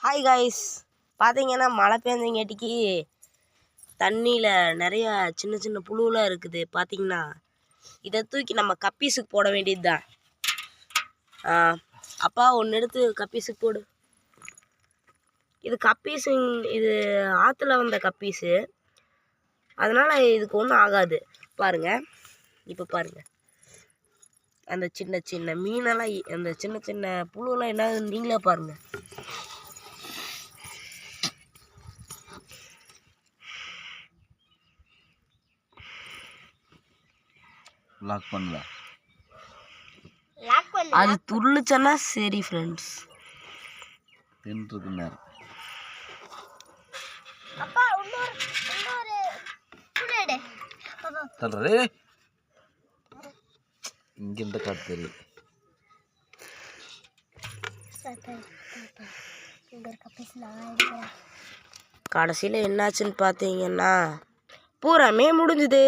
Hi guys, பார்த்தீங்கன்னா மழை பெஞ்சங்காட்டிக்கு தண்ணியில் நிறையா சின்ன சின்ன புழுலாம் இருக்குது. பார்த்தீங்கன்னா இதை தூக்கி நம்ம கப்பீஸுக்கு போட வேண்டியது தான். அப்பா ஒன்று எடுத்து கப்பீஸுக்கு போடு. இது கப்பீஸு, இது ஆற்றுல வந்த கப்பீஸு, அதனால் இதுக்கு ஒன்றும் ஆகாது. பாருங்கள், இப்போ பாருங்கள், அந்த சின்ன சின்ன மீனெல்லாம், அந்த சின்ன சின்ன புழுவெல்லாம் என்ன நீங்களே பாருங்கள். லாக் பண்ணல, அது துள்ளுச்சன்னா சரி ஃப்ரெண்ட்ஸ். தின்றுக்கு நேரம் தள்ளுறே இங்க இந்த காட்டு தெரியுது. கடைசியில் என்னாச்சுன்னு பார்த்தீங்கன்னா பூராமே முடிஞ்சுது.